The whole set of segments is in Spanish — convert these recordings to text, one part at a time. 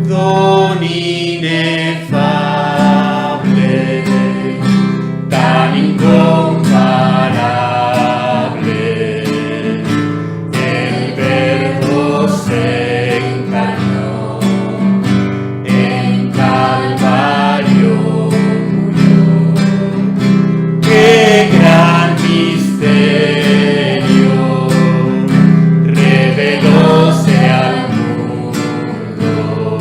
don inefable, tan incomparable, el Verbo se encarnó, en Calvario murió. ¡Qué gran misterio! Revelóse al mundo,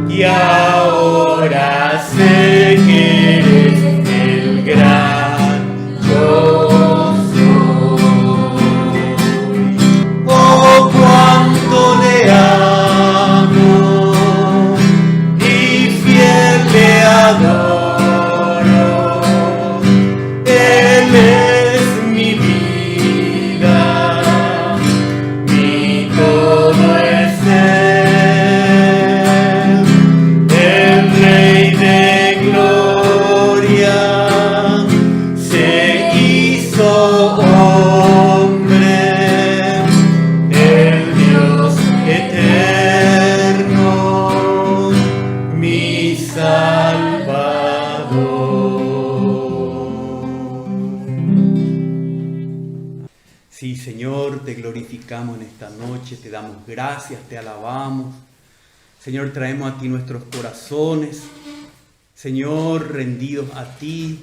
y ahora sé que eres el gran yo soy. Oh, cuánto le amo y fiel le adoro. Él es mi vida, mi todo es Él, el Rey de gloria se hizo hombre, el Dios eterno, mi Salvador. Sí, Señor, te glorificamos en esta noche, te damos gracias, te alabamos. Señor, traemos a ti nuestros corazones, Señor, rendidos a ti,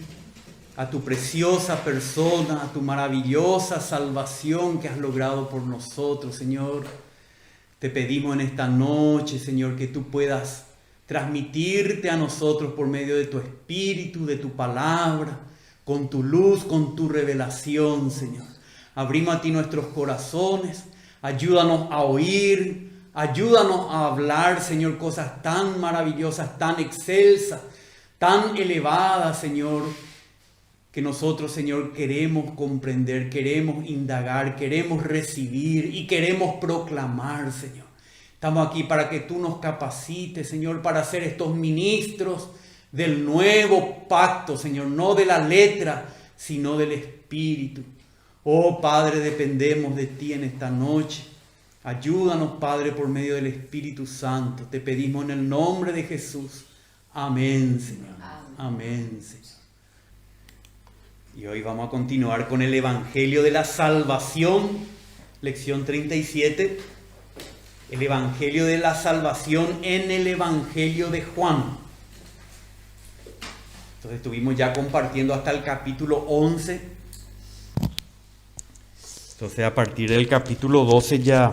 a tu preciosa persona, a tu maravillosa salvación que has logrado por nosotros, Señor. Te pedimos en esta noche, Señor, que tú puedas transmitirte a nosotros por medio de tu Espíritu, de tu palabra, con tu luz, con tu revelación, Señor. Abrimos a ti nuestros corazones, ayúdanos a oír, ayúdanos a hablar, Señor, cosas tan maravillosas, tan excelsas, tan elevadas, Señor, que nosotros, Señor, queremos comprender, queremos indagar, queremos recibir y queremos proclamar, Señor. Estamos aquí para que tú nos capacites, Señor, para ser estos ministros del nuevo pacto, Señor, no de la letra, sino del Espíritu. Oh, Padre, dependemos de ti en esta noche. Ayúdanos, Padre, por medio del Espíritu Santo. Te pedimos en el nombre de Jesús. Amén, Señor. Amén, Señor. Y hoy vamos a continuar con el Evangelio de la Salvación, lección 37. El Evangelio de la Salvación en el Evangelio de Juan. Entonces estuvimos ya compartiendo hasta el capítulo 11. Entonces a partir del capítulo 12 ya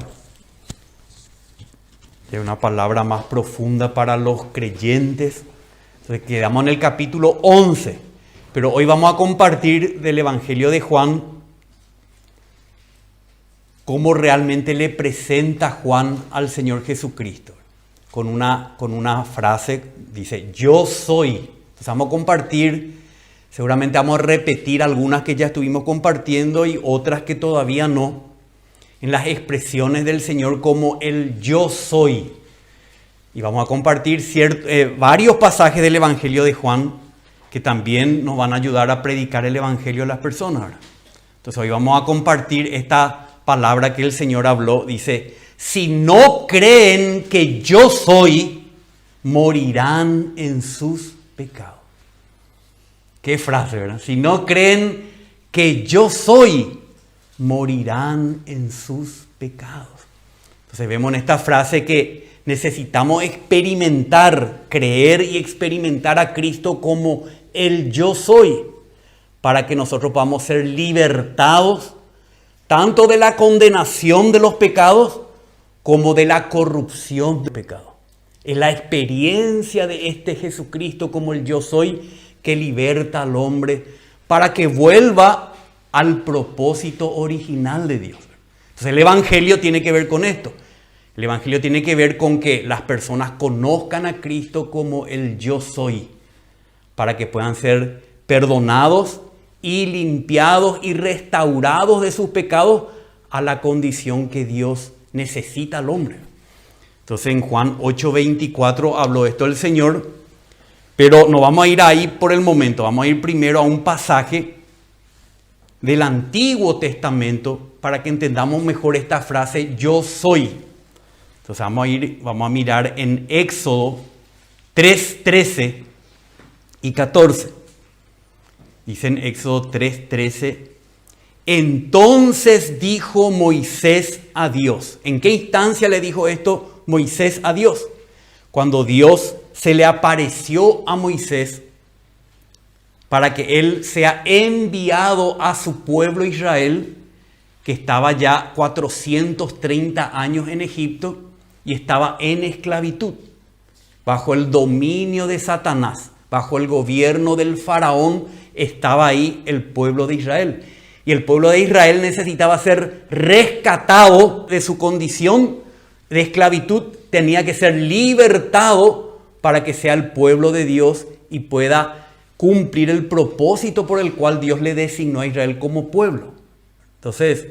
hay una palabra más profunda para los creyentes. Entonces quedamos en el capítulo 11. Pero hoy vamos a compartir del Evangelio de Juan cómo realmente le presenta Juan al Señor Jesucristo. Con una frase, dice, yo soy. Entonces vamos a compartir, seguramente vamos a repetir algunas que ya estuvimos compartiendo y otras que todavía no, en las expresiones del Señor como el yo soy. Y vamos a compartir varios pasajes del Evangelio de Juan que también nos van a ayudar a predicar el Evangelio a las personas. Entonces hoy vamos a compartir esta palabra que el Señor habló. Dice, si no creen que yo soy, morirán en sus pecados. Qué frase, ¿verdad? Si no creen que yo soy, morirán en sus pecados. Entonces vemos en esta frase que necesitamos experimentar, creer y experimentar a Cristo como el yo soy, para que nosotros podamos ser libertados tanto de la condenación de los pecados como de la corrupción del pecado. Es la experiencia de este Jesucristo como el yo soy que liberta al hombre para que vuelva al propósito original de Dios. Entonces el Evangelio tiene que ver con esto. El Evangelio tiene que ver con que las personas conozcan a Cristo como el yo soy, para que puedan ser perdonados y limpiados y restaurados de sus pecados a la condición que Dios necesita al hombre. Entonces en Juan 8:24 habló esto el Señor, pero no vamos a ir ahí por el momento, vamos a ir primero a un pasaje del Antiguo Testamento para que entendamos mejor esta frase yo soy. Entonces vamos a mirar en Éxodo 3, 13 y 14. Dice en Éxodo 3, 13. Entonces dijo Moisés a Dios. ¿En qué instancia le dijo esto Moisés a Dios? Cuando Dios se le apareció a Moisés para que él sea enviado a su pueblo Israel, que estaba ya 430 años en Egipto y estaba en esclavitud, bajo el dominio de Satanás, bajo el gobierno del faraón, estaba ahí el pueblo de Israel. Y el pueblo de Israel necesitaba ser rescatado de su condición de esclavitud, tenía que ser libertado para que sea el pueblo de Dios y pueda cumplir el propósito por el cual Dios le designó a Israel como pueblo. Entonces,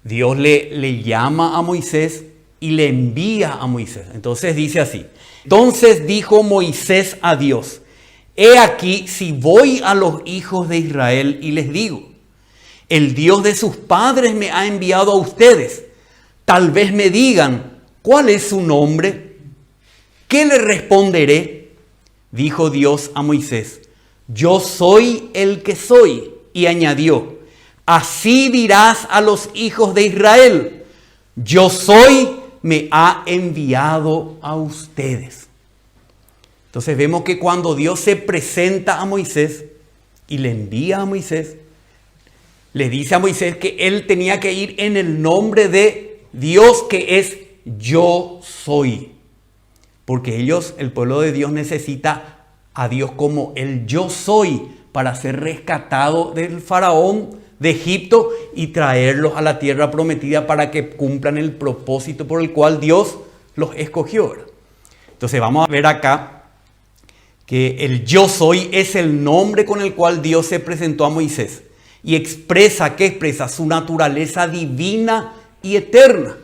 Dios le llama a Moisés y le envía a Moisés. Entonces dice así. Entonces dijo Moisés a Dios: he aquí, si voy a los hijos de Israel y les digo, el Dios de sus padres me ha enviado a ustedes, tal vez me digan, ¿cuál es su nombre? ¿Qué le responderé? Dijo Dios a Moisés: yo soy el que soy. Y añadió: así dirás a los hijos de Israel, yo soy, me ha enviado a ustedes. Entonces vemos que cuando Dios se presenta a Moisés y le envía a Moisés, le dice a Moisés que él tenía que ir en el nombre de Dios, que es yo soy. Porque el pueblo de Dios, necesita a Dios como el yo soy para ser rescatado del faraón de Egipto y traerlos a la tierra prometida para que cumplan el propósito por el cual Dios los escogió. Entonces vamos a ver acá que el yo soy es el nombre con el cual Dios se presentó a Moisés y expresa su naturaleza divina y eterna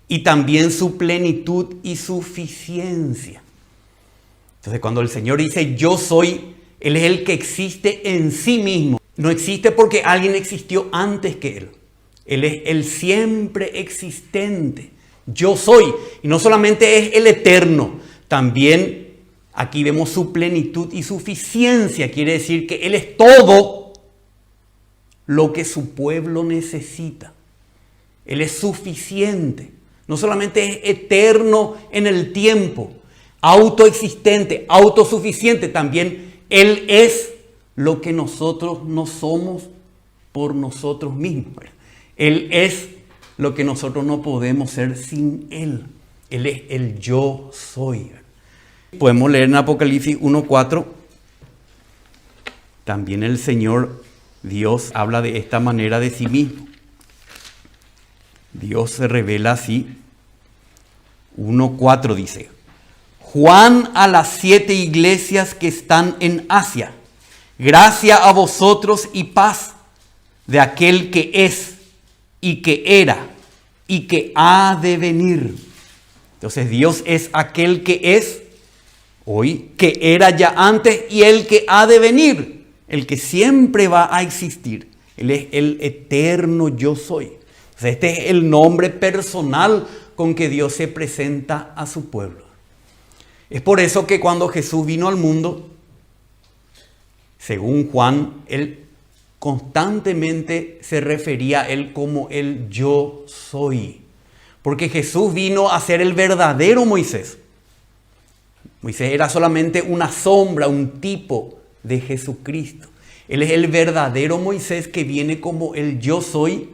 y también su plenitud y suficiencia. Entonces cuando el Señor dice yo soy, Él es el que existe en sí mismo. No existe porque alguien existió antes que Él. Él es el siempre existente. Yo soy. Y no solamente es el eterno, también aquí vemos su plenitud y suficiencia. Quiere decir que Él es todo lo que su pueblo necesita. Él es suficiente. No solamente es eterno en el tiempo, autoexistente, autosuficiente, también Él es lo que nosotros no somos por nosotros mismos. Él es lo que nosotros no podemos ser sin Él. Él es el yo soy. Podemos leer en Apocalipsis 1:4. También el Señor Dios habla de esta manera de sí mismo. Dios se revela así. 1:4 dice: Juan a las 7 iglesias que están en Asia. Gracia a vosotros y paz de aquel que es y que era y que ha de venir. Entonces Dios es aquel que es hoy, que era ya antes y el que ha de venir, el que siempre va a existir. Él es el eterno yo soy. O sea, este es el nombre personal con que Dios se presenta a su pueblo. Es por eso que cuando Jesús vino al mundo, según Juan, Él constantemente se refería a Él como el yo soy. Porque Jesús vino a ser el verdadero Moisés. Moisés era solamente una sombra, un tipo de Jesucristo. Él es el verdadero Moisés que viene como el yo soy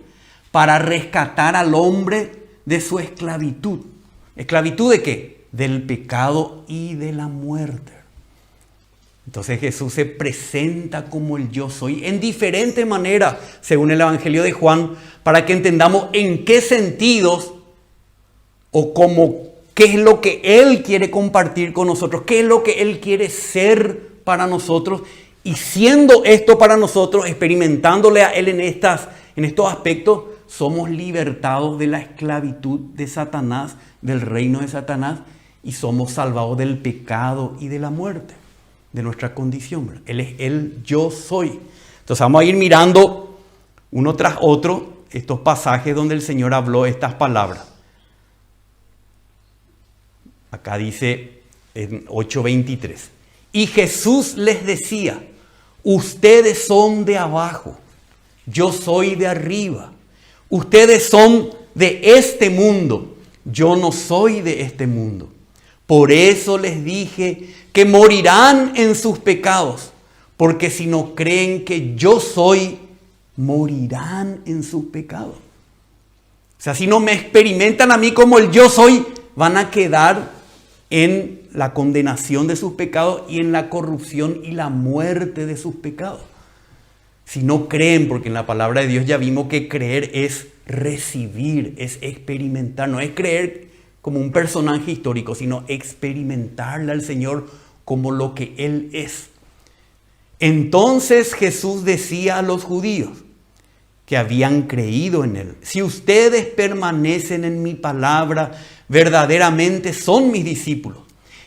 para rescatar al hombre de su esclavitud. ¿Esclavitud de qué? Del pecado y de la muerte. Entonces Jesús se presenta como el yo soy en diferentes maneras, según el Evangelio de Juan, para que entendamos en qué sentidos o qué es lo que Él quiere compartir con nosotros, qué es lo que Él quiere ser para nosotros, y siendo esto para nosotros, experimentándole a Él en estos aspectos, somos libertados de la esclavitud de Satanás, del reino de Satanás, y somos salvados del pecado y de la muerte, de nuestra condición. Él es el yo soy. Entonces vamos a ir mirando uno tras otro estos pasajes donde el Señor habló estas palabras. Acá dice en 8:23. Y Jesús les decía, ustedes son de abajo, yo soy de arriba. Ustedes son de este mundo, yo no soy de este mundo. Por eso les dije que morirán en sus pecados, porque si no creen que yo soy, morirán en sus pecados. O sea, si no me experimentan a mí como el yo soy, van a quedar en la condenación de sus pecados y en la corrupción y la muerte de sus pecados. Si no creen, porque en la palabra de Dios ya vimos que creer es recibir, es experimentar, no es creer como un personaje histórico, sino experimentarle al Señor como lo que Él es. Entonces Jesús decía a los judíos que habían creído en Él, si ustedes permanecen en mi palabra, verdaderamente son mis discípulos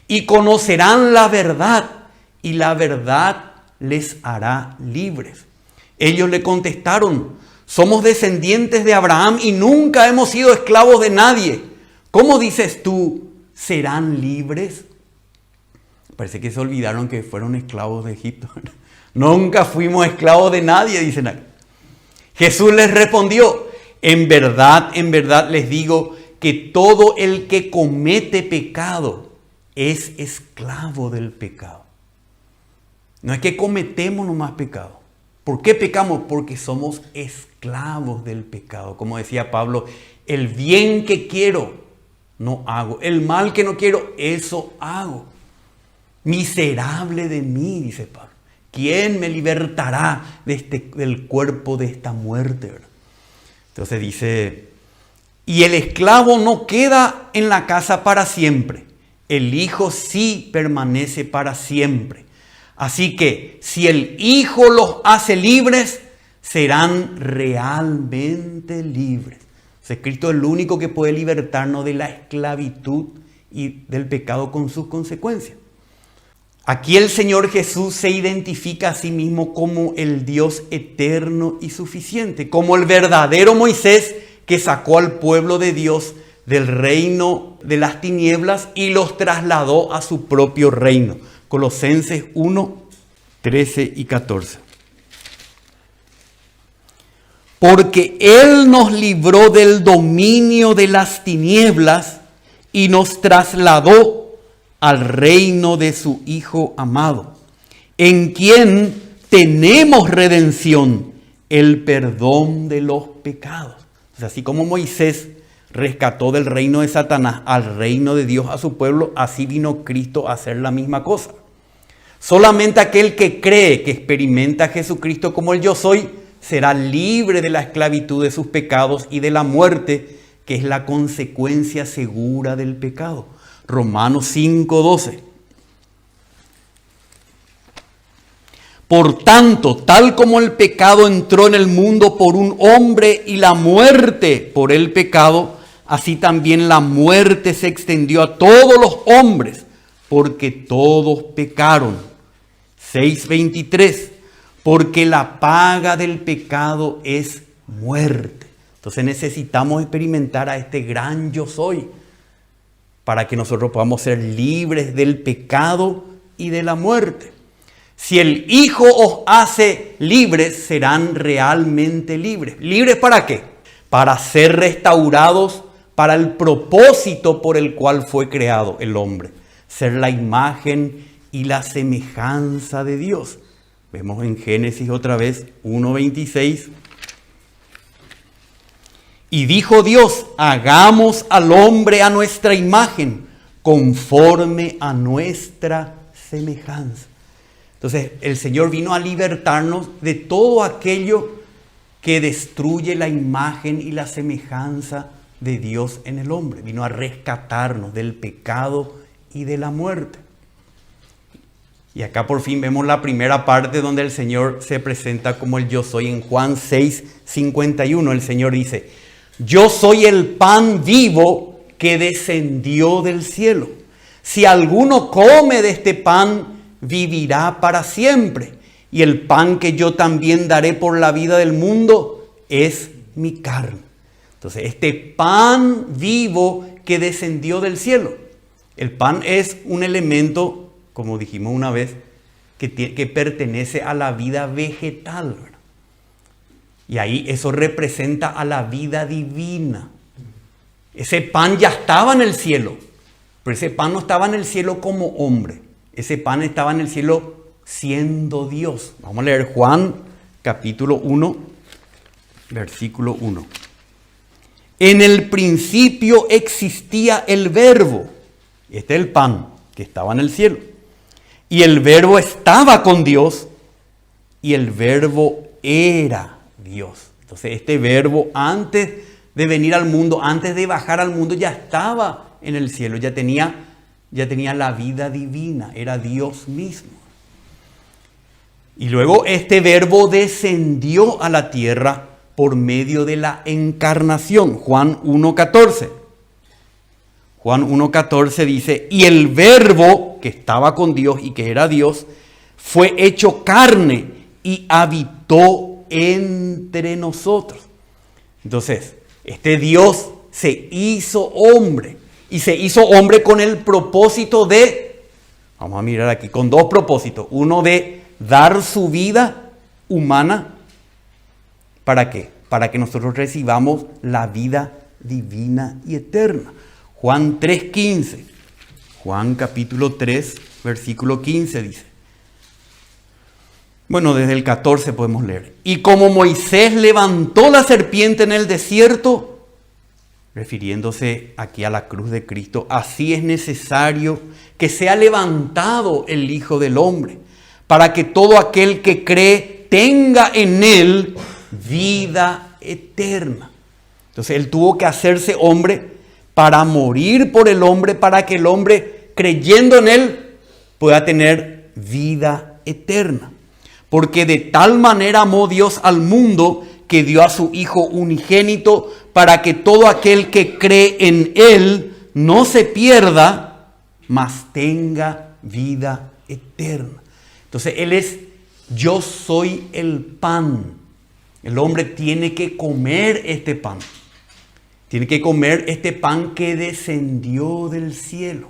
y conocerán la verdad y la verdad les hará libres. Ellos le contestaron, somos descendientes de Abraham y nunca hemos sido esclavos de nadie. ¿Cómo dices tú, serán libres? Parece que se olvidaron que fueron esclavos de Egipto. Nunca fuimos esclavos de nadie, dicen aquí. Jesús les respondió, en verdad les digo que todo el que comete pecado es esclavo del pecado. No es que cometemos nomás pecado. ¿Por qué pecamos? Porque somos esclavos del pecado. Como decía Pablo, el bien que quiero no hago, el mal que no quiero, eso hago. Miserable de mí, dice Pablo. ¿Quién me libertará del cuerpo de esta muerte? ¿Verdad? Entonces dice, y el esclavo no queda en la casa para siempre. El hijo sí permanece para siempre. Así que si el Hijo los hace libres, serán realmente libres. O sea, Cristo es el único que puede libertarnos de la esclavitud y del pecado con sus consecuencias. Aquí el Señor Jesús se identifica a sí mismo como el Dios eterno y suficiente, como el verdadero Moisés que sacó al pueblo de Dios del reino de las tinieblas y los trasladó a su propio reino. Colosenses 1, 13 y 14. Porque Él nos libró del dominio de las tinieblas y nos trasladó al reino de su Hijo amado, en quien tenemos redención, el perdón de los pecados. O sea, así como Moisés rescató del reino de Satanás al reino de Dios a su pueblo, así vino Cristo a hacer la misma cosa. Solamente aquel que cree, que experimenta a Jesucristo como el yo soy, será libre de la esclavitud de sus pecados y de la muerte, que es la consecuencia segura del pecado. Romanos 5:12. Por tanto, tal como el pecado entró en el mundo por un hombre y la muerte por el pecado, así también la muerte se extendió a todos los hombres, porque todos pecaron. 6:23. Porque la paga del pecado es muerte. Entonces necesitamos experimentar a este gran yo soy para que nosotros podamos ser libres del pecado y de la muerte. Si el Hijo os hace libres, serán realmente libres. ¿Libres para qué? Para ser restaurados para el propósito por el cual fue creado el hombre. Ser la imagen y la semejanza de Dios. Vemos en Génesis otra vez 1:26. Y dijo Dios, hagamos al hombre a nuestra imagen, conforme a nuestra semejanza. Entonces el Señor vino a libertarnos de todo aquello que destruye la imagen y la semejanza de Dios en el hombre. Vino a rescatarnos del pecado y de la muerte. Y acá por fin vemos la primera parte donde el Señor se presenta como el yo soy. En Juan 6:51 el Señor dice, yo soy el pan vivo que descendió del cielo. Si alguno come de este pan, vivirá para siempre. Y el pan que yo también daré por la vida del mundo es mi carne. Entonces, este pan vivo que descendió del cielo. El pan es un elemento, como dijimos una vez, que pertenece a la vida vegetal, ¿verdad? Y ahí eso representa a la vida divina. Ese pan ya estaba en el cielo, pero ese pan no estaba en el cielo como hombre. Ese pan estaba en el cielo siendo Dios. Vamos a leer Juan capítulo 1, versículo 1. En el principio existía el verbo. Este es el pan que estaba en el cielo. Y el verbo estaba con Dios y el verbo era Dios. Entonces este verbo antes de venir al mundo, antes de bajar al mundo, ya estaba en el cielo, ya tenía la vida divina, era Dios mismo. Y luego este verbo descendió a la tierra por medio de la encarnación. Juan 1:14. Juan 1:14 dice, y el verbo que estaba con Dios y que era Dios, fue hecho carne y habitó entre nosotros. Entonces, este Dios se hizo hombre. Y se hizo hombre con el propósito de, vamos a mirar aquí, con dos propósitos. Uno de dar su vida humana. ¿Para qué? Para que nosotros recibamos la vida divina y eterna. Juan 3:15. Juan capítulo 3, versículo 15 dice. Bueno, desde el 14 podemos leer. Y como Moisés levantó la serpiente en el desierto, refiriéndose aquí a la cruz de Cristo, así es necesario que sea levantado el Hijo del Hombre, para que todo aquel que cree tenga en él vida eterna. Entonces él tuvo que hacerse hombre para morir por el hombre, para que el hombre, creyendo en él, pueda tener vida eterna. Porque de tal manera amó Dios al mundo que dio a su Hijo unigénito para que todo aquel que cree en Él no se pierda, mas tenga vida eterna. Entonces Él es, yo soy el pan. El hombre tiene que comer este pan. Tiene que comer este pan que descendió del cielo.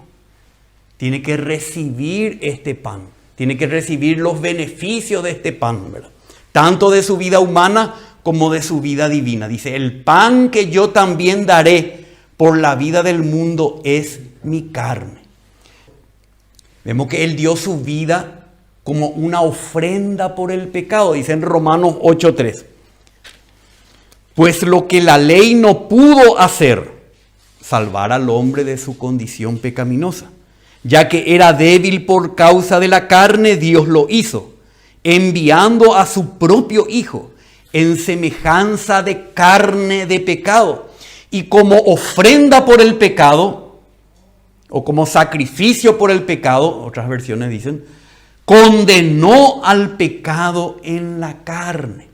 Tiene que recibir este pan. Tiene que recibir los beneficios de este pan, ¿verdad? Tanto de su vida humana como de su vida divina. Dice, el pan que yo también daré por la vida del mundo es mi carne. Vemos que Él dio su vida como una ofrenda por el pecado. Dice en Romanos 8:3. Pues lo que la ley no pudo hacer, salvar al hombre de su condición pecaminosa. Ya que era débil por causa de la carne, Dios lo hizo, enviando a su propio Hijo en semejanza de carne de pecado. Y como ofrenda por el pecado, o como sacrificio por el pecado, otras versiones dicen, condenó al pecado en la carne.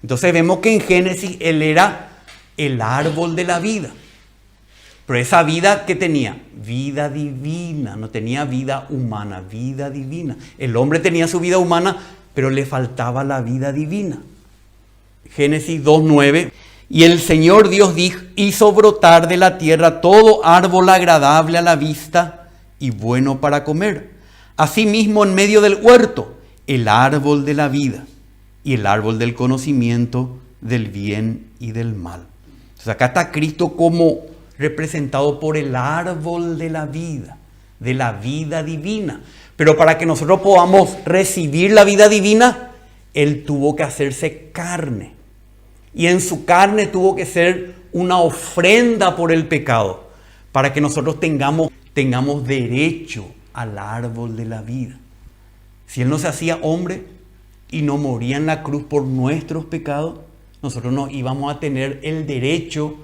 Entonces vemos que en Génesis Él era el árbol de la vida. Pero esa vida que tenía, vida divina, no tenía vida humana, vida divina. El hombre tenía su vida humana, pero le faltaba la vida divina. Génesis 2:9. Y el Señor Dios hizo brotar de la tierra todo árbol agradable a la vista y bueno para comer. Asimismo, en medio del huerto, el árbol de la vida y el árbol del conocimiento del bien y del mal. Entonces acá está Cristo como representado por el árbol de la vida divina. Pero para que nosotros podamos recibir la vida divina, Él tuvo que hacerse carne. Y en su carne tuvo que ser una ofrenda por el pecado, para que nosotros tengamos derecho al árbol de la vida. Si Él no se hacía hombre y no moría en la cruz por nuestros pecados, nosotros no íbamos a tener el derecho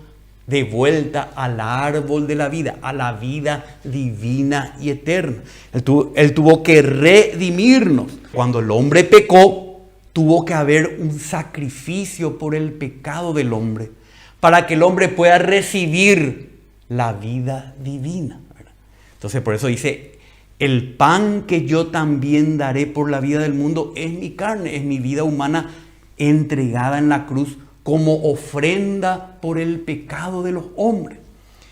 de vuelta al árbol de la vida, a la vida divina y eterna. Él tuvo que redimirnos. Cuando el hombre pecó, tuvo que haber un sacrificio por el pecado del hombre, para que el hombre pueda recibir la vida divina. Entonces por eso dice, el pan que yo también daré por la vida del mundo es mi carne, es mi vida humana entregada en la cruz como ofrenda por el pecado de los hombres.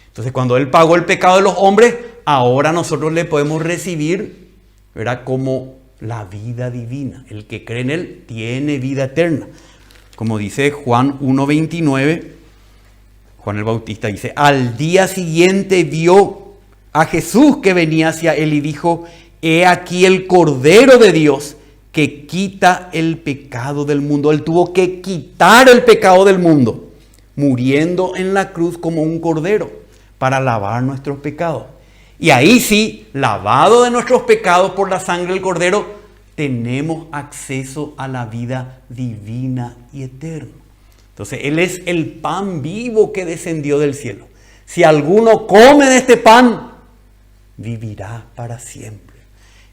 Entonces cuando Él pagó el pecado de los hombres, ahora nosotros le podemos recibir, ¿verdad?, como la vida divina. El que cree en Él tiene vida eterna. Como dice Juan 1:29, Juan el Bautista dice: al día siguiente vio a Jesús que venía hacia él y dijo: he aquí el Cordero de Dios que quita el pecado del mundo. Él tuvo que quitar el pecado del mundo, muriendo en la cruz como un cordero para lavar nuestros pecados. Y ahí sí, lavado de nuestros pecados por la sangre del cordero, tenemos acceso a la vida divina y eterna. Entonces, Él es el pan vivo que descendió del cielo. Si alguno come de este pan, vivirá para siempre.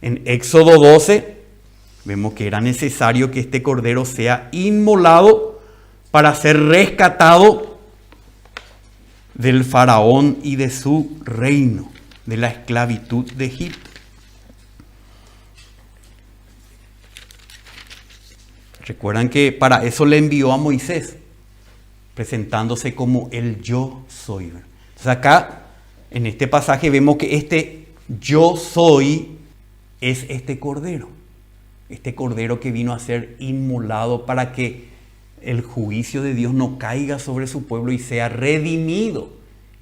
En Éxodo 12, vemos que era necesario que este cordero sea inmolado para ser rescatado del faraón y de su reino, de la esclavitud de Egipto. Recuerdan que para eso le envió a Moisés, presentándose como el yo soy. Entonces acá, en este pasaje, vemos que este yo soy es este cordero que vino a ser inmolado para que el juicio de Dios no caiga sobre su pueblo y sea redimido,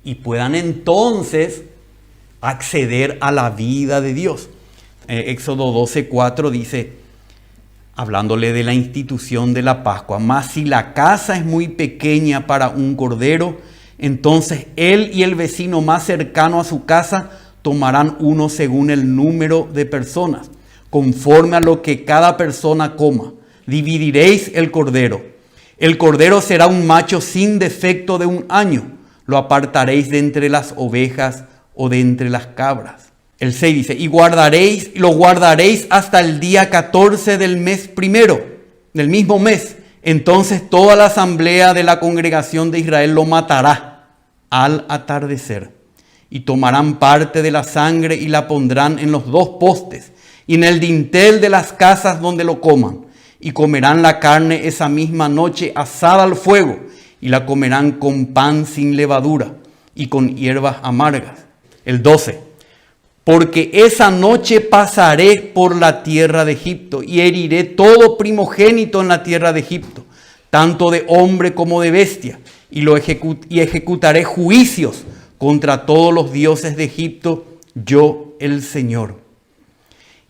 y puedan entonces acceder a la vida de Dios. Éxodo 12:4 dice, hablándole de la institución de la Pascua: mas si la casa es muy pequeña para un cordero, entonces él y el vecino más cercano a su casa tomarán uno según el número de personas, conforme a lo que cada persona coma. Dividiréis el cordero. El cordero será un macho sin defecto de 1 año. Lo apartaréis de entre las ovejas o de entre las cabras. El 6 dice: y lo guardaréis hasta el día 14 del mes primero, del mismo mes. Entonces toda la asamblea de la congregación de Israel lo matará al atardecer. Y tomarán parte de la sangre y la pondrán en los 2 postes y en el dintel de las casas donde lo coman. Y comerán la carne esa misma noche asada al fuego, y la comerán con pan sin levadura y con hierbas amargas. El 12. Porque esa noche pasaré por la tierra de Egipto y heriré todo primogénito en la tierra de Egipto, tanto de hombre como de bestia, y ejecutaré juicios contra todos los dioses de Egipto, yo el Señor.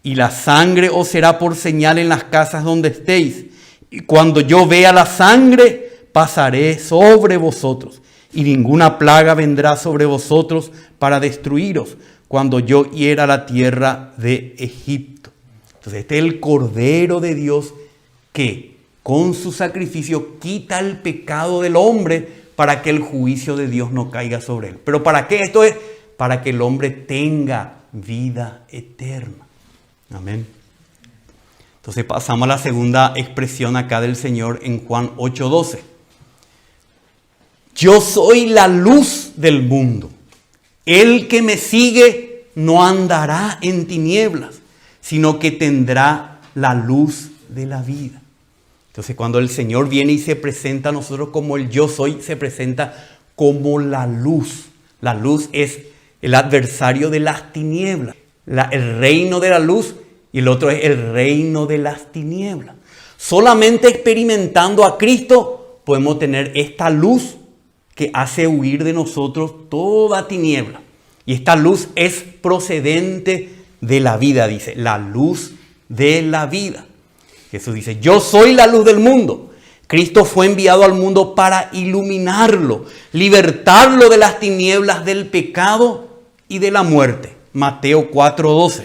Y la sangre os será por señal en las casas donde estéis, y cuando yo vea la sangre, pasaré sobre vosotros, y ninguna plaga vendrá sobre vosotros para destruiros, cuando yo hiera la tierra de Egipto. Entonces este es el Cordero de Dios que con su sacrificio quita el pecado del hombre para que el juicio de Dios no caiga sobre él. ¿Pero para qué? Esto es para que el hombre tenga vida eterna. Amén. Entonces pasamos a la segunda expresión acá del Señor en Juan 8:12. Yo soy la luz del mundo. El que me sigue no andará en tinieblas, sino que tendrá la luz de la vida. Entonces cuando el Señor viene y se presenta a nosotros como el yo soy, se presenta como la luz. La luz es el adversario de las tinieblas. El reino de la luz, y el otro es el reino de las tinieblas. Solamente experimentando a Cristo podemos tener esta luz que hace huir de nosotros toda tiniebla. Y esta luz es procedente de la vida, dice, la luz de la vida. Jesús dice, yo soy la luz del mundo. Cristo fue enviado al mundo para iluminarlo, libertarlo de las tinieblas del pecado y de la muerte. Mateo 4:12.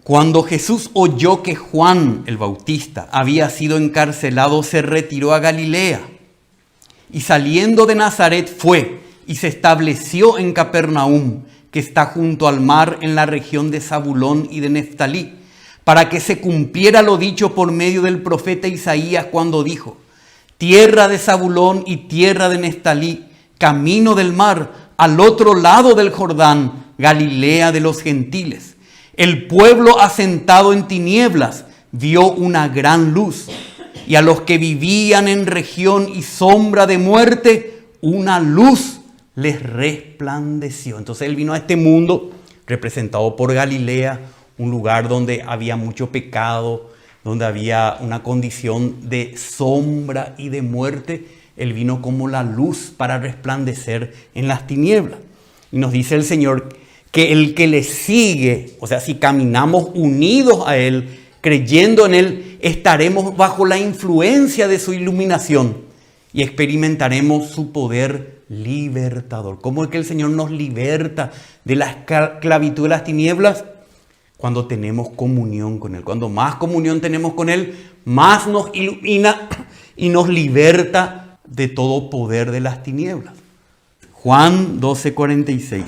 Cuando Jesús oyó que Juan el Bautista había sido encarcelado, se retiró a Galilea. Y saliendo de Nazaret fue y se estableció en Capernaum, que está junto al mar en la región de Zabulón y de Neftalí, para que se cumpliera lo dicho por medio del profeta Isaías cuando dijo: tierra de Zabulón y tierra de Neftalí, camino del mar, al otro lado del Jordán, Galilea de los gentiles. El pueblo asentado en tinieblas vio una gran luz, y a los que vivían en región y sombra de muerte, una luz les resplandeció. Entonces Él vino a este mundo representado por Galilea, un lugar donde había mucho pecado, donde había una condición de sombra y de muerte. Él vino como la luz para resplandecer en las tinieblas. Y nos dice el Señor que el que le sigue, o sea, si caminamos unidos a Él, creyendo en Él, estaremos bajo la influencia de su iluminación y experimentaremos su poder libertador. ¿Cómo es que el Señor nos liberta de la esclavitud de las tinieblas? Cuando tenemos comunión con Él. Cuando más comunión tenemos con Él, más nos ilumina y nos liberta de todo poder de las tinieblas. Juan 12:46.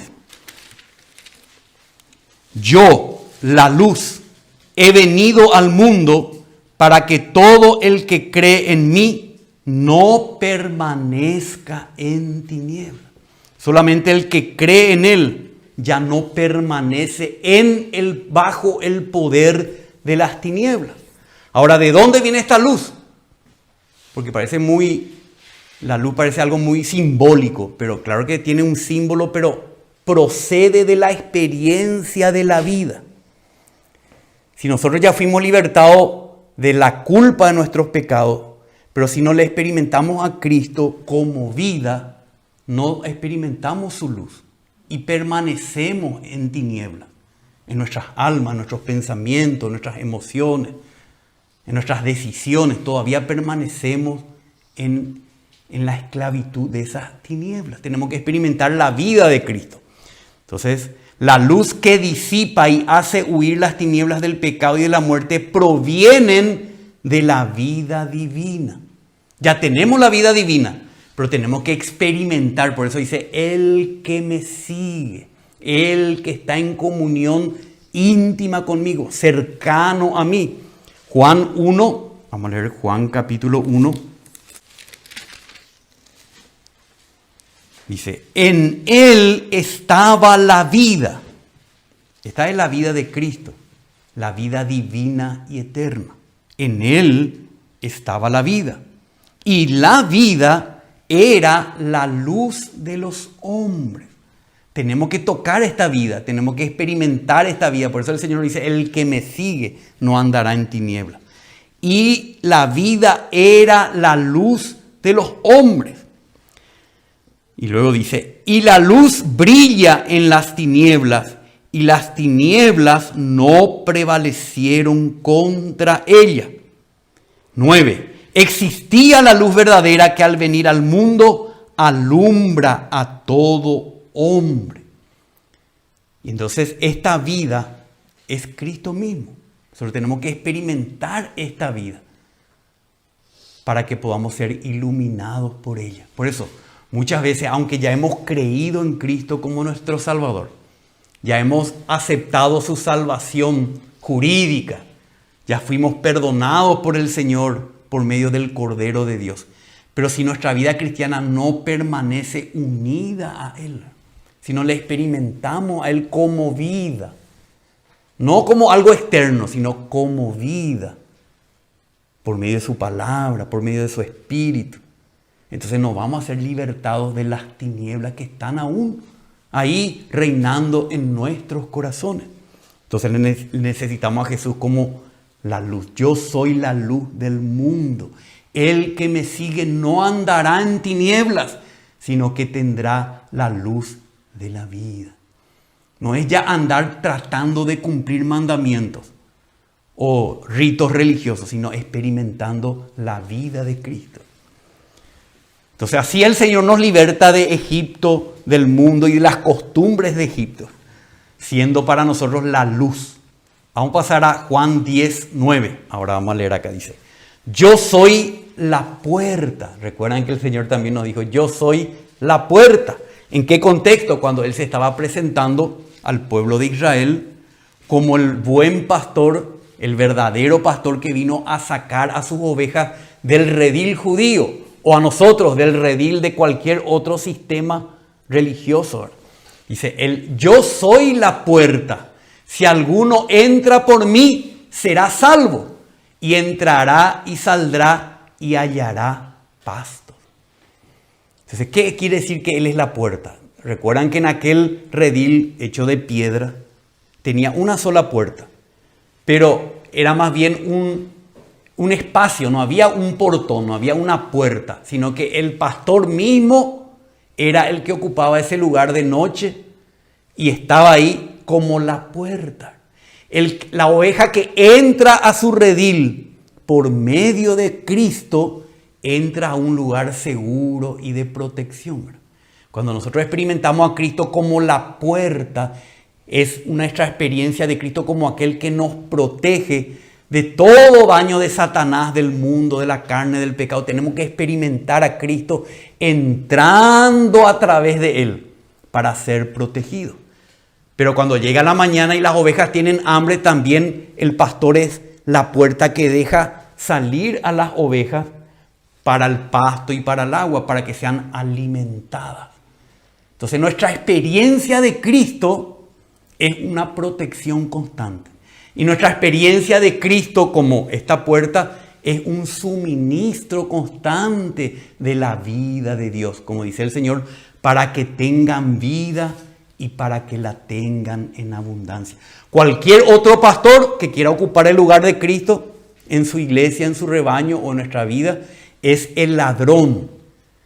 Yo, la luz, he venido al mundo para que todo el que cree en mí no permanezca en tinieblas. Solamente el que cree en Él ya no permanece bajo el poder de las tinieblas. Ahora, ¿de dónde viene esta luz? Porque la luz parece algo muy simbólico, pero claro que tiene un símbolo, pero procede de la experiencia de la vida. Si nosotros ya fuimos libertados de la culpa de nuestros pecados, pero si no le experimentamos a Cristo como vida, no experimentamos su luz y permanecemos en tinieblas, en nuestras almas, en nuestros pensamientos, en nuestras emociones, en nuestras decisiones. Todavía permanecemos en la esclavitud de esas tinieblas. Tenemos que experimentar la vida de Cristo. Entonces, la luz que disipa y hace huir las tinieblas del pecado y de la muerte provienen de la vida divina. Ya tenemos la vida divina, pero tenemos que experimentar. Por eso dice, el que me sigue, el que está en comunión íntima conmigo, cercano a mí. Juan 1, vamos a leer Juan capítulo 1. Dice, en Él estaba la vida. Esta es la vida de Cristo, la vida divina y eterna. En Él estaba la vida. Y la vida era la luz de los hombres. Tenemos que tocar esta vida, tenemos que experimentar esta vida. Por eso el Señor dice, el que me sigue no andará en tinieblas. Y la vida era la luz de los hombres. Y luego dice, y la luz brilla en las tinieblas, y las tinieblas no prevalecieron contra ella. 9. Existía la luz verdadera que al venir al mundo alumbra a todo hombre. Y entonces esta vida es Cristo mismo. Nosotros tenemos que experimentar esta vida para que podamos ser iluminados por ella. Por eso, muchas veces, aunque ya hemos creído en Cristo como nuestro Salvador, ya hemos aceptado su salvación jurídica, ya fuimos perdonados por el Señor por medio del Cordero de Dios. Pero si nuestra vida cristiana no permanece unida a Él, si no le experimentamos a Él como vida, no como algo externo, sino como vida, por medio de su palabra, por medio de su Espíritu, entonces nos vamos a ser libertados de las tinieblas que están aún ahí reinando en nuestros corazones. Entonces necesitamos a Jesús como la luz. Yo soy la luz del mundo. El que me sigue no andará en tinieblas, sino que tendrá la luz de la vida. No es ya andar tratando de cumplir mandamientos o ritos religiosos, sino experimentando la vida de Cristo. Entonces así el Señor nos liberta de Egipto, del mundo y de las costumbres de Egipto, siendo para nosotros la luz. Vamos a pasar a Juan 10:9. Ahora vamos a leer acá, dice, yo soy la puerta. Recuerdan que el Señor también nos dijo, yo soy la puerta. ¿En qué contexto? Cuando Él se estaba presentando al pueblo de Israel como el buen pastor, el verdadero pastor que vino a sacar a sus ovejas del redil judío, o a nosotros del redil de cualquier otro sistema religioso. Dice, yo soy la puerta. Si alguno entra por mí, será salvo. Y entrará y saldrá y hallará pasto. Entonces, ¿qué quiere decir que Él es la puerta? Recuerdan que en aquel redil hecho de piedra tenía una sola puerta, pero era más bien un espacio, no había un portón, no había una puerta, sino que el pastor mismo era el que ocupaba ese lugar de noche y estaba ahí como la puerta. La oveja que entra a su redil por medio de Cristo entra a un lugar seguro y de protección. Cuando nosotros experimentamos a Cristo como la puerta, es nuestra experiencia de Cristo como aquel que nos protege de todo daño de Satanás, del mundo, de la carne, del pecado. Tenemos que experimentar a Cristo entrando a través de Él para ser protegidos. Pero cuando llega la mañana y las ovejas tienen hambre, también el pastor es la puerta que deja salir a las ovejas para el pasto y para el agua, para que sean alimentadas. Entonces nuestra experiencia de Cristo es una protección constante. Y nuestra experiencia de Cristo como esta puerta es un suministro constante de la vida de Dios. Como dice el Señor, para que tengan vida y para que la tengan en abundancia. Cualquier otro pastor que quiera ocupar el lugar de Cristo en su iglesia, en su rebaño o en nuestra vida, es el ladrón.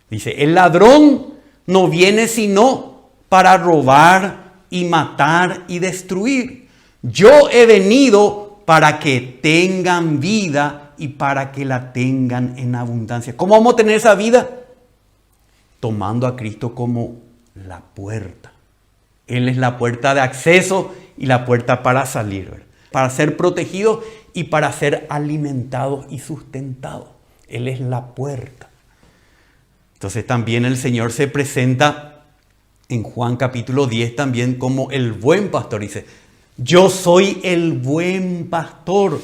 Dice, el ladrón no viene sino para robar y matar y destruir. Yo he venido para que tengan vida y para que la tengan en abundancia. ¿Cómo vamos a tener esa vida? Tomando a Cristo como la puerta. Él es la puerta de acceso y la puerta para salir, ¿verdad? Para ser protegidos y para ser alimentados y sustentados. Él es la puerta. Entonces también el Señor se presenta en Juan capítulo 10 también como el buen pastor. Dice, yo soy el buen pastor.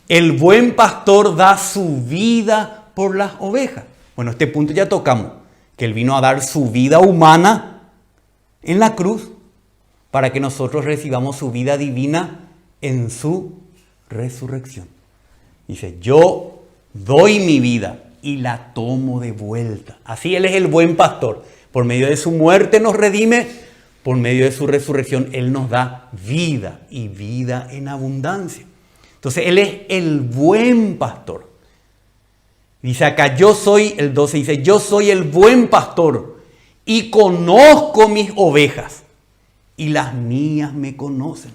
El buen pastor da su vida por las ovejas. Bueno, este punto ya tocamos, que Él vino a dar su vida humana en la cruz para que nosotros recibamos su vida divina en su resurrección. Dice, yo doy mi vida y la tomo de vuelta. Así Él es el buen pastor. Por medio de su muerte nos redime, por medio de su resurrección Él nos da vida y vida en abundancia. Entonces Él es el buen pastor. Dice acá, yo soy, el 12 dice, yo soy el buen pastor y conozco mis ovejas y las mías me conocen.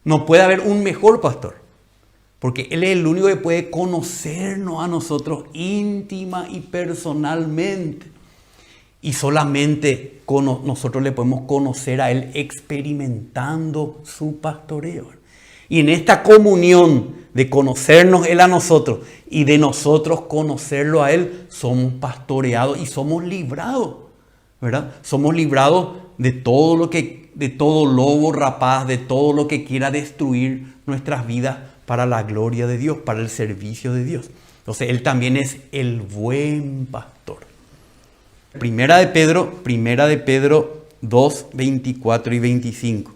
No puede haber un mejor pastor, porque Él es el único que puede conocernos a nosotros íntima y personalmente. Y solamente nosotros le podemos conocer a Él experimentando su pastoreo. Y en esta comunión de conocernos Él a nosotros y de nosotros conocerlo a Él, somos pastoreados y somos librados, ¿verdad? Somos librados de todo lobo rapaz, de todo lo que quiera destruir nuestras vidas para la gloria de Dios, para el servicio de Dios. Entonces Él también es el buen pastor. Primera de Pedro 2, 24 y 25.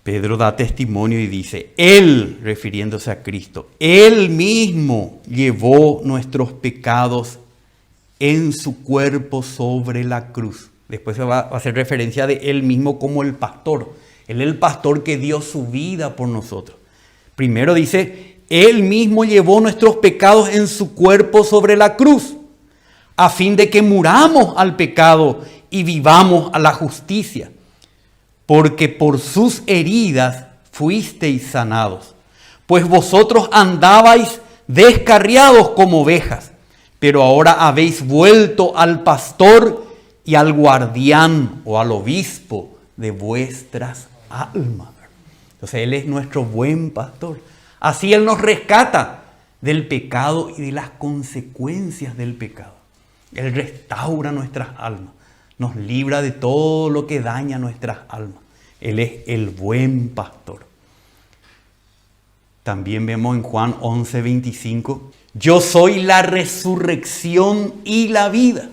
Pedro da testimonio y dice, Él, refiriéndose a Cristo, Él mismo llevó nuestros pecados en su cuerpo sobre la cruz. Después se va a hacer referencia de Él mismo como el pastor. Él es el pastor que dio su vida por nosotros. Primero dice, Él mismo llevó nuestros pecados en su cuerpo sobre la cruz, a fin de que muramos al pecado y vivamos a la justicia. Porque por sus heridas fuisteis sanados. Pues vosotros andabais descarriados como ovejas, pero ahora habéis vuelto al pastor y al guardián o al obispo de vuestras almas. Entonces Él es nuestro buen pastor. Así Él nos rescata del pecado y de las consecuencias del pecado. Él restaura nuestras almas. Nos libra de todo lo que daña nuestras almas. Él es el buen pastor. También vemos en Juan 11, 25. Yo soy la resurrección y la vida.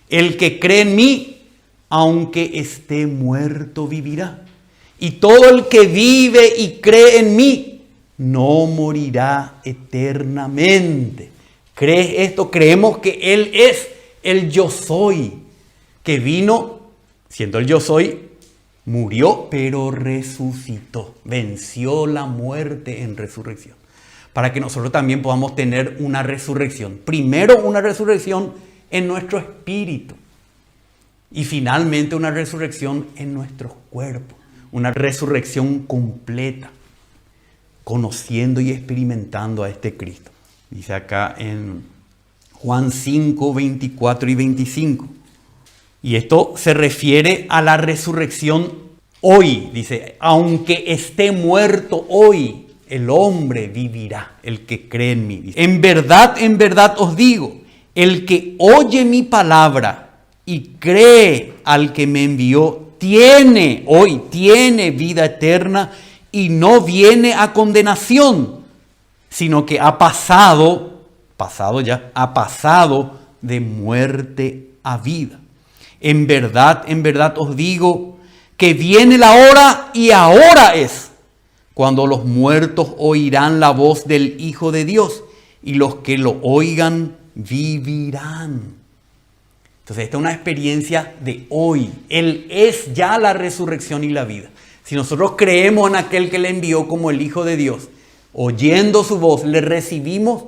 El que cree en mí, aunque esté muerto, vivirá. Y todo el que vive y cree en mí, no morirá eternamente. ¿Crees esto? Creemos que Él es el yo soy, que vino siendo el yo soy, murió, pero resucitó, venció la muerte en resurrección, para que nosotros también podamos tener una resurrección. Primero una resurrección en nuestro espíritu y finalmente una resurrección en nuestros cuerpos, una resurrección completa, conociendo y experimentando a este Cristo. Dice acá en Juan 5, 24 y 25. Y esto se refiere a la resurrección hoy. Dice, aunque esté muerto hoy, el hombre vivirá, el que cree en mí. Dice, en verdad os digo, el que oye mi palabra y cree al que me envió, tiene vida eterna y no viene a condenación, sino que ha pasado de muerte a vida. En verdad os digo que viene la hora y ahora es cuando los muertos oirán la voz del Hijo de Dios y los que lo oigan vivirán. Entonces esta es una experiencia de hoy. Él es ya la resurrección y la vida. Si nosotros creemos en aquel que le envió como el Hijo de Dios, oyendo su voz, le recibimos,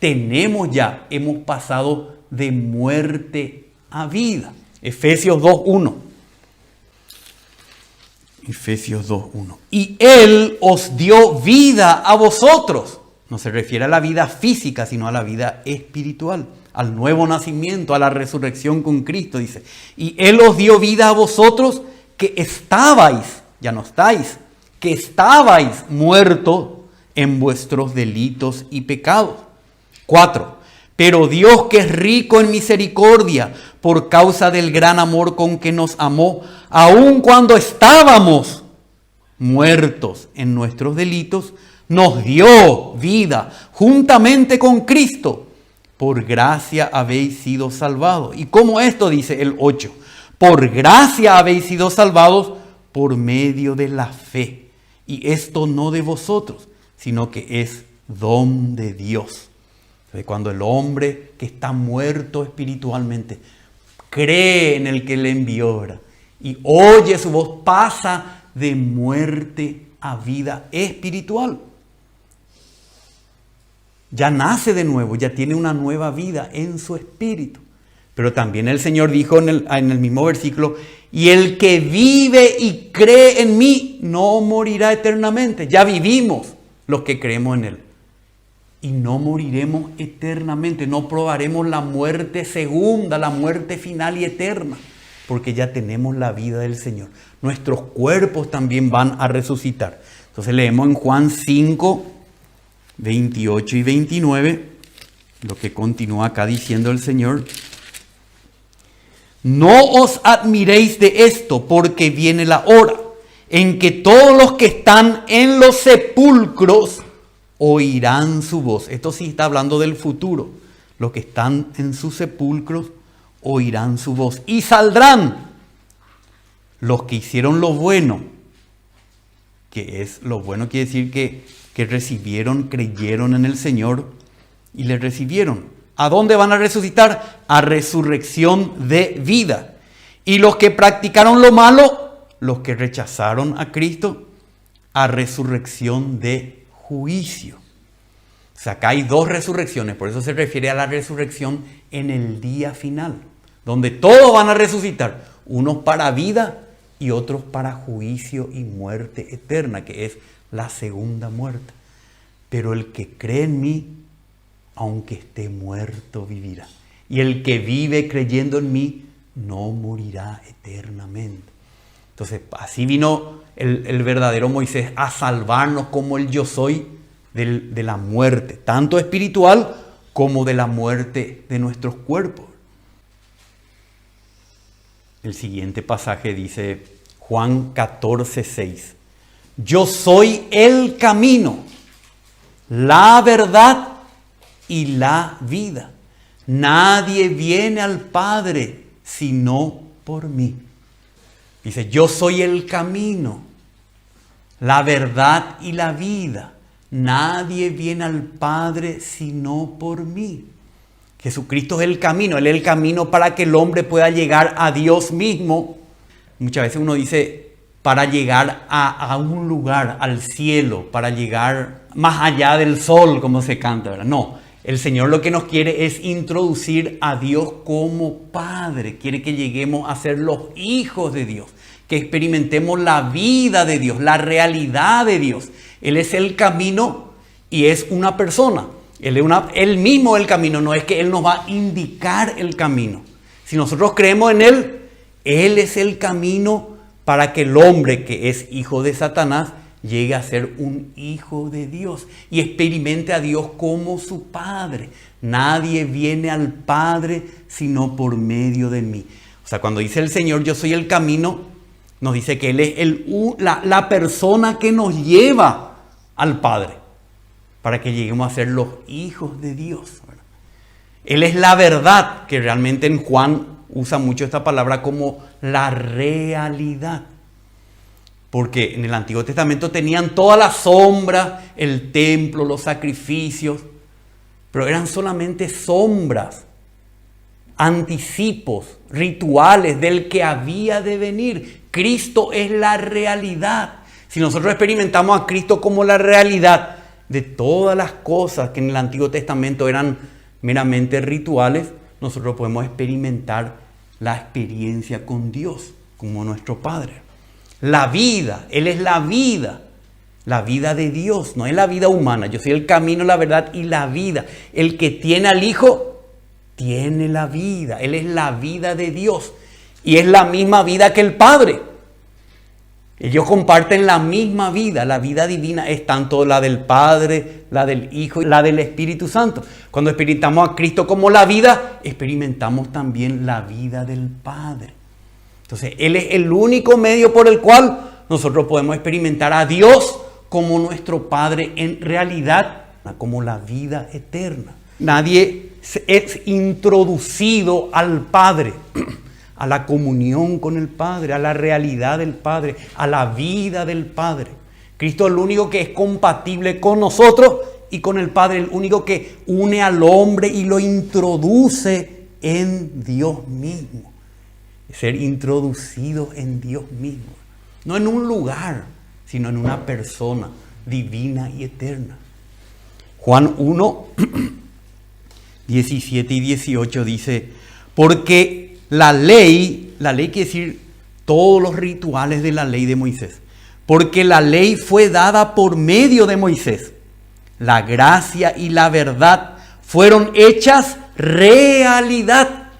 hemos pasado de muerte a vida. Efesios 2.1. Efesios 2.1. Y Él os dio vida a vosotros. No se refiere a la vida física, sino a la vida espiritual, al nuevo nacimiento, a la resurrección con Cristo, dice. Y Él os dio vida a vosotros que estabais, ya no estáis, que estabais muertos en vuestros delitos y pecados. 4. Pero Dios, que es rico en misericordia, por causa del gran amor con que nos amó, aun cuando estábamos muertos en nuestros delitos, nos dio vida juntamente con Cristo. Por gracia habéis sido salvados. ¿Y cómo esto? Dice el 8. Por gracia habéis sido salvados por medio de la fe. Y esto no de vosotros, sino que es don de Dios. Cuando el hombre que está muerto espiritualmente cree en el que le envió y oye su voz, pasa de muerte a vida espiritual. Ya nace de nuevo, ya tiene una nueva vida en su espíritu. Pero también el Señor dijo en el mismo versículo, y el que vive y cree en mí no morirá eternamente. Ya vivimos los que creemos en Él. Y no moriremos eternamente, no probaremos la muerte segunda, la muerte final y eterna, porque ya tenemos la vida del Señor. Nuestros cuerpos también van a resucitar. Entonces leemos en Juan 5, 28 y 29, lo que continúa acá diciendo el Señor. No os admiréis de esto, porque viene la hora en que todos los que están en los sepulcros oirán su voz. Esto sí está hablando del futuro. Los que están en sus sepulcros oirán su voz. Y saldrán los que hicieron lo bueno. Que es lo bueno, quiere decir que recibieron, creyeron en el Señor y le recibieron. ¿A dónde van a resucitar? A resurrección de vida. Y los que practicaron lo malo, los que rechazaron a Cristo, a resurrección de juicio. O sea, acá hay dos resurrecciones, por eso se refiere a la resurrección en el día final, donde todos van a resucitar, unos para vida y otros para juicio y muerte eterna, que es la segunda muerte. Pero el que cree en mí, aunque esté muerto, vivirá. Y el que vive creyendo en mí, no morirá eternamente. Entonces, así vino el verdadero Moisés a salvarnos como el yo soy de la muerte, tanto espiritual como de la muerte de nuestros cuerpos. El siguiente pasaje dice Juan 14, 6. Yo soy el camino, la verdad y la vida. Nadie viene al Padre sino por mí. Dice, yo soy el camino, la verdad y la vida. nadie viene al Padre sino por mí. Jesucristo es el camino, Él es el camino para que el hombre pueda llegar a Dios mismo. Muchas veces uno dice, para llegar a un lugar, al cielo, para llegar más allá del sol, como se canta, ¿verdad? No, el Señor lo que nos quiere es introducir a Dios como Padre. Quiere que lleguemos a ser los hijos de Dios, que experimentemos la vida de Dios, la realidad de Dios. Él es el camino y es una persona. Él mismo es el camino, no es que Él nos va a indicar el camino. Si nosotros creemos en Él, Él es el camino para que el hombre que es hijo de Satanás llegue a ser un hijo de Dios y experimente a Dios como su Padre. Nadie viene al Padre sino por medio de mí. O sea, cuando dice el Señor, yo soy el camino, nos dice que Él es la persona que nos lleva al Padre, para que lleguemos a ser los hijos de Dios. Él es la verdad, que realmente en Juan usa mucho esta palabra como la realidad. Porque en el Antiguo Testamento tenían toda la sombra, el templo, los sacrificios, pero eran solamente sombras, anticipos, rituales del que había de venir. Cristo es la realidad. Si nosotros experimentamos a Cristo como la realidad de todas las cosas que en el Antiguo Testamento eran meramente rituales, nosotros podemos experimentar la experiencia con Dios como nuestro Padre. La vida, Él es la vida de Dios, no es la vida humana. Yo soy el camino, la verdad y la vida. El que tiene al Hijo, tiene la vida. Él es la vida de Dios y es la misma vida que el Padre. Ellos comparten la misma vida. La vida divina es tanto la del Padre, la del Hijo y la del Espíritu Santo. Cuando experimentamos a Cristo como la vida, experimentamos también la vida del Padre. Entonces, Él es el único medio por el cual nosotros podemos experimentar a Dios como nuestro Padre en realidad, como la vida eterna. Nadie es introducido al Padre, a la comunión con el Padre, a la realidad del Padre, a la vida del Padre. Cristo es el único que es compatible con nosotros y con el Padre, el único que une al hombre y lo introduce en Dios mismo. Ser introducido en Dios mismo. No en un lugar, sino en una persona divina y eterna. Juan 1, 17 y 18 dice, porque la ley quiere decir todos los rituales de la ley de Moisés. Porque la ley fue dada por medio de Moisés. La gracia y la verdad fueron hechas realidad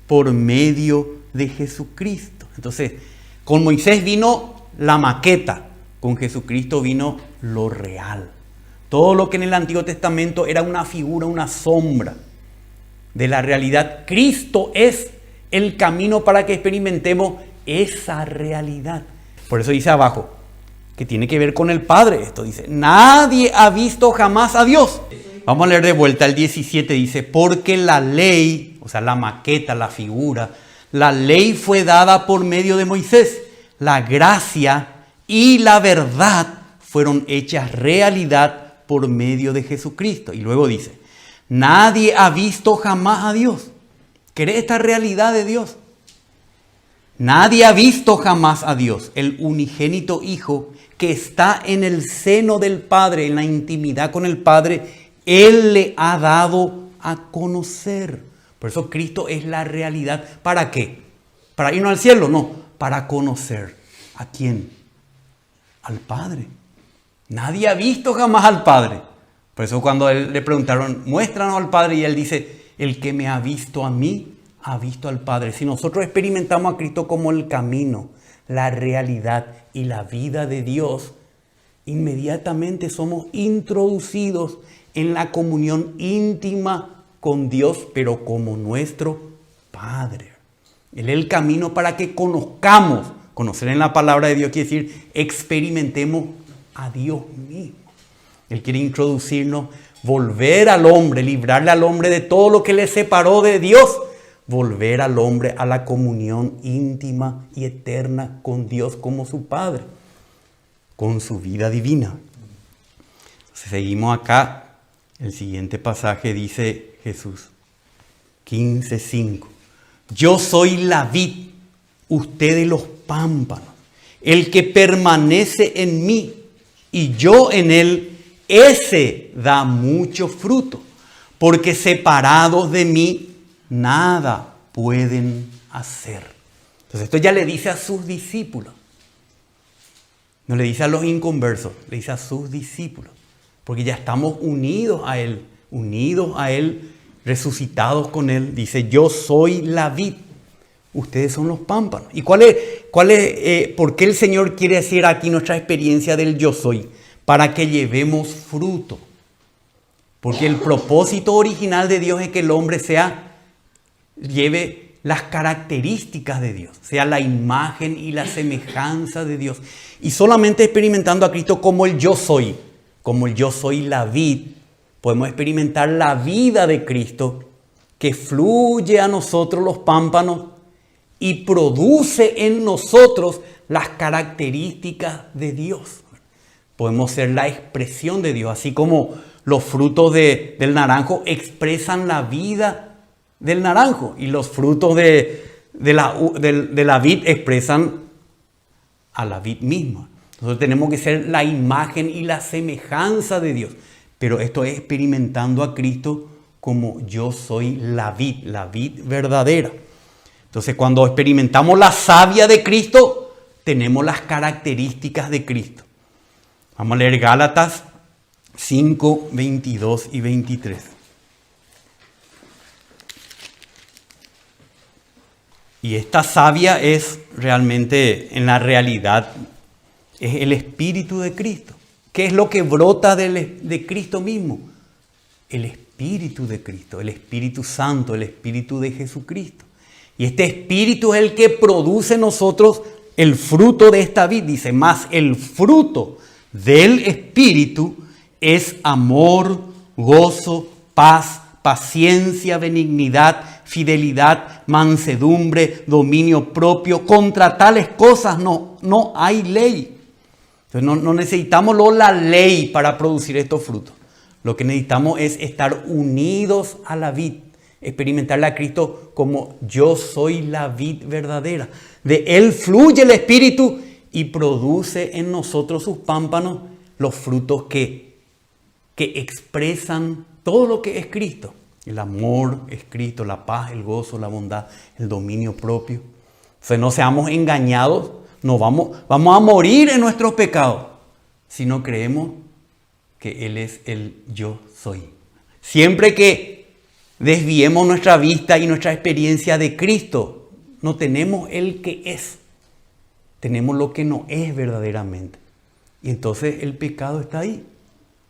por medio de Jesucristo. Entonces, con Moisés vino la maqueta, con Jesucristo vino lo real. Todo lo que en el Antiguo Testamento era una figura, una sombra de la realidad, Cristo es el camino para que experimentemos esa realidad. Por eso dice abajo, que tiene que ver con el Padre. Esto dice, nadie ha visto jamás a Dios. Vamos a leer de vuelta el 17, dice, porque la ley, o sea, la maqueta, la figura, la ley fue dada por medio de Moisés. La gracia y la verdad fueron hechas realidad por medio de Jesucristo. Y luego dice, nadie ha visto jamás a Dios. ¿Querés esta realidad de Dios? Nadie ha visto jamás a Dios, el unigénito Hijo que está en el seno del Padre, en la intimidad con el Padre, Él le ha dado a conocer. Por eso Cristo es la realidad. ¿Para qué? ¿Para irnos al cielo? No, para conocer. ¿A quién? Al Padre. Nadie ha visto jamás al Padre. Por eso cuando le preguntaron, muéstranos al Padre, y Él dice, el que me ha visto a mí, ha visto al Padre. Si nosotros experimentamos a Cristo como el camino, la realidad y la vida de Dios, inmediatamente somos introducidos en la comunión íntima con Dios, pero como nuestro Padre. Él es el camino para que conozcamos. Conocer en la palabra de Dios quiere decir experimentemos a Dios mismo. Él quiere introducirnos, volver al hombre, librarle al hombre de todo lo que le separó de Dios, volver al hombre a la comunión íntima y eterna con Dios como su Padre, con su vida divina. Seguimos acá. El siguiente pasaje dice Jesús, 15:5. Yo soy la vid, ustedes los pámpanos. El que permanece en mí y yo en él, ese da mucho fruto. Porque separados de mí, nada pueden hacer. Entonces esto ya le dice a sus discípulos. No le dice a los inconversos, le dice a sus discípulos. Porque ya estamos unidos a Él, resucitados con Él. Dice, yo soy la vid, ustedes son los pámpanos. ¿Y por qué el Señor quiere decir aquí nuestra experiencia del yo soy? Para que llevemos fruto. Porque el propósito original de Dios es que el hombre lleve las características de Dios, sea la imagen y la semejanza de Dios. Y solamente experimentando a Cristo como el yo soy la vid, podemos experimentar la vida de Cristo que fluye a nosotros los pámpanos y produce en nosotros las características de Dios. Podemos ser la expresión de Dios, así como los frutos del naranjo expresan la vida del naranjo y los frutos de la vid expresan a la vid misma. Nosotros tenemos que ser la imagen y la semejanza de Dios. Pero esto es experimentando a Cristo como yo soy la vid verdadera. Entonces cuando experimentamos la savia de Cristo, tenemos las características de Cristo. Vamos a leer Gálatas 5, 22 y 23. Y esta savia es realmente, en la realidad, es el Espíritu de Cristo. ¿Qué es lo que brota de Cristo mismo? El Espíritu de Cristo, el Espíritu Santo, el Espíritu de Jesucristo. Y este Espíritu es el que produce en nosotros el fruto de esta vid. Dice, más el fruto del Espíritu es amor, gozo, paz, paciencia, benignidad, fidelidad, mansedumbre, dominio propio. Contra tales cosas no hay ley. Entonces no necesitamos la ley para producir estos frutos. Lo que necesitamos es estar unidos a la vid, experimentarle a Cristo como yo soy la vid verdadera. De Él fluye el Espíritu y produce en nosotros sus pámpanos los frutos que expresan todo lo que es Cristo. El amor es Cristo, la paz, el gozo, la bondad, el dominio propio. Entonces no seamos engañados, vamos a morir en nuestros pecados si no creemos que Él es el yo soy. Siempre que desviemos nuestra vista y nuestra experiencia de Cristo, no tenemos el que es, tenemos lo que no es verdaderamente. Y entonces el pecado está ahí,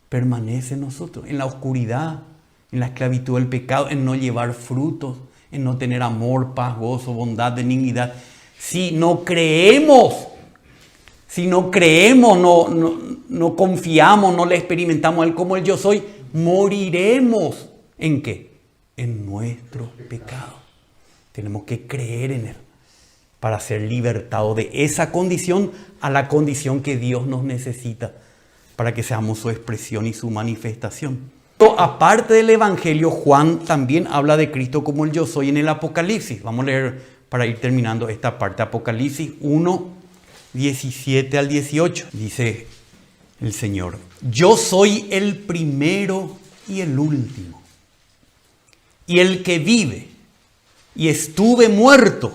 permanece en nosotros, en la oscuridad, en la esclavitud del pecado, en no llevar frutos, en no tener amor, paz, gozo, bondad, benignidad. Si no creemos, no confiamos, no le experimentamos a Él como el yo soy, moriremos. ¿En qué? En nuestro pecado. Tenemos que creer en Él para ser libertados de esa condición a la condición que Dios nos necesita para que seamos su expresión y su manifestación. Aparte del Evangelio, Juan también habla de Cristo como el yo soy en el Apocalipsis. Vamos a leer para ir terminando esta parte. Apocalipsis 1, 17 al 18. Dice el Señor, yo soy el primero y el último, y el que vive, y estuve muerto,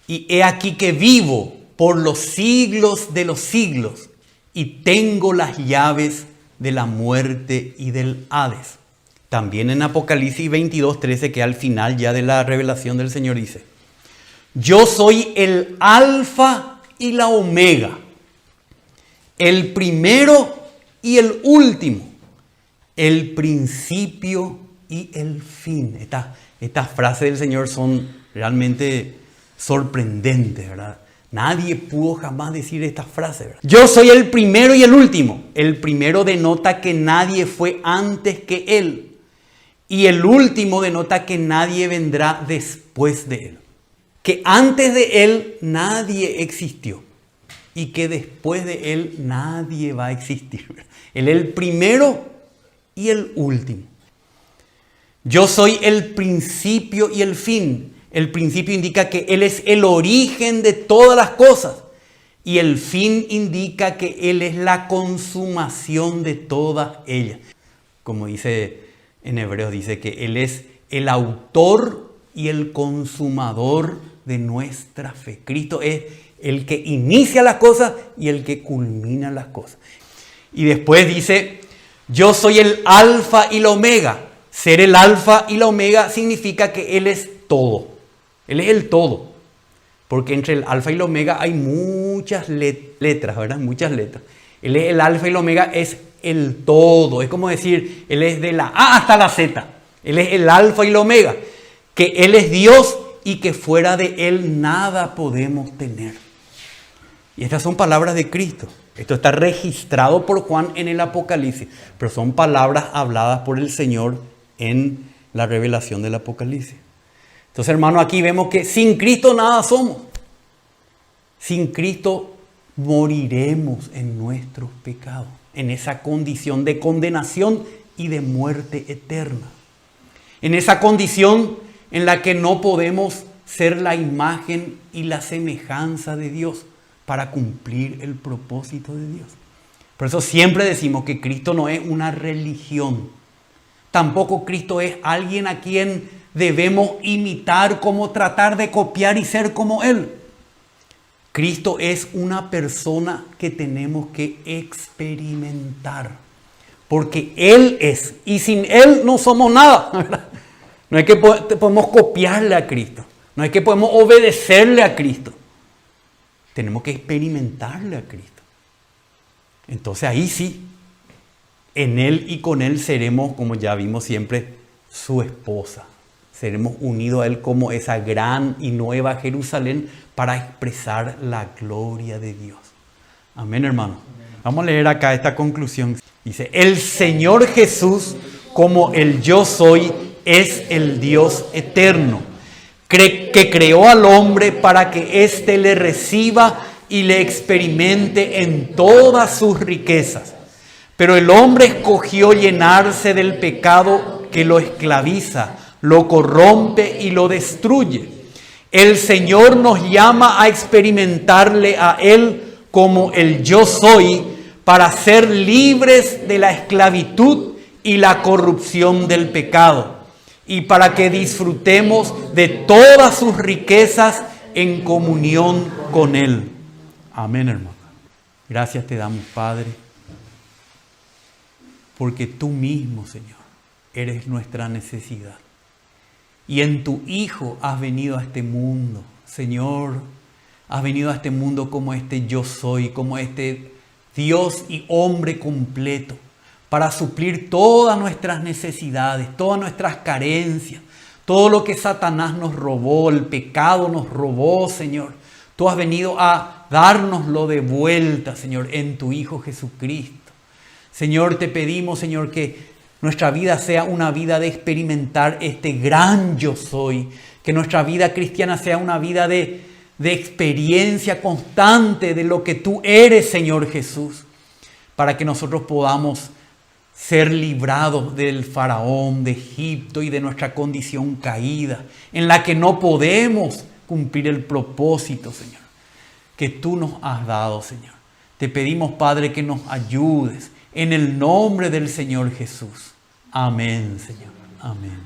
y he aquí que vivo por los siglos de los siglos, y tengo las llaves de la muerte y del Hades. También en Apocalipsis 22, 13, que al final ya de la revelación del Señor dice, yo soy el alfa y la omega, el primero y el último, el principio y el fin. Estas frases del Señor son realmente sorprendentes, ¿verdad? Nadie pudo jamás decir estas frases, ¿verdad? Yo soy el primero y el último. El primero denota que nadie fue antes que Él. Y el último denota que nadie vendrá después de Él. Que antes de Él nadie existió. y que después de Él nadie va a existir. Él es el primero y el último. Yo soy el principio y el fin. El principio indica que Él es el origen de todas las cosas. Y el fin indica que Él es la consumación de todas ellas. Como dice en Hebreos, dice que Él es el autor y el consumador de nuestra fe. Cristo es el que inicia las cosas y el que culmina las cosas. Y después dice, yo soy el alfa y la omega. Ser el alfa y la omega significa que Él es todo. Él es el todo. Porque entre el alfa y la omega hay muchas letras, ¿verdad? Muchas letras. Él es el alfa y la omega, es el todo. Es como decir, Él es de la A hasta la Z. Él es el alfa y la omega. Que Él es Dios y que fuera de Él nada podemos tener. Y estas son palabras de Cristo. Esto está registrado por Juan en el Apocalipsis. Pero son palabras habladas por el Señor en la revelación del Apocalipsis. Entonces, hermano, aquí vemos que sin Cristo nada somos. Sin Cristo moriremos en nuestros pecados, en esa condición de condenación y de muerte eterna. En esa condición en la que no podemos ser la imagen y la semejanza de Dios para cumplir el propósito de Dios. Por eso siempre decimos que Cristo no es una religión. Tampoco Cristo es alguien a quien debemos imitar, como tratar de copiar y ser como Él. Cristo es una persona que tenemos que experimentar. Porque Él es. Y sin Él no somos nada, ¿verdad? No es que podemos copiarle a Cristo. No es que podemos obedecerle a Cristo. Tenemos que experimentarle a Cristo. Entonces ahí sí, en Él y con Él seremos, como ya vimos siempre, su esposa. Seremos unidos a Él como esa gran y nueva Jerusalén para expresar la gloria de Dios. Amén, hermano. Vamos a leer acá esta conclusión. Dice, el Señor Jesús, como el yo soy, es el Dios eterno, que creó al hombre para que éste le reciba y le experimente en todas sus riquezas. Pero el hombre escogió llenarse del pecado que lo esclaviza, lo corrompe y lo destruye. El Señor nos llama a experimentarle a Él como el yo soy para ser libres de la esclavitud y la corrupción del pecado y para que disfrutemos de todas sus riquezas en comunión con Él. Amén, hermano. Gracias te damos, Padre, porque tú mismo, Señor, eres nuestra necesidad. Y en tu Hijo has venido a este mundo, Señor, has venido a este mundo como este yo soy, como este Dios y hombre completo, para suplir todas nuestras necesidades, todas nuestras carencias, todo lo que Satanás nos robó, el pecado nos robó, Señor. Tú has venido a dárnoslo de vuelta, Señor, en tu Hijo Jesucristo. Señor, te pedimos, Señor, que nuestra vida sea una vida de experimentar este gran yo soy. Que nuestra vida cristiana sea una vida de experiencia constante de lo que tú eres, Señor Jesús. Para que nosotros podamos ser librados del faraón, de Egipto y de nuestra condición caída, en la que no podemos cumplir el propósito, Señor, que tú nos has dado, Señor. Te pedimos, Padre, que nos ayudes en el nombre del Señor Jesús. Amén, Señor. Amén.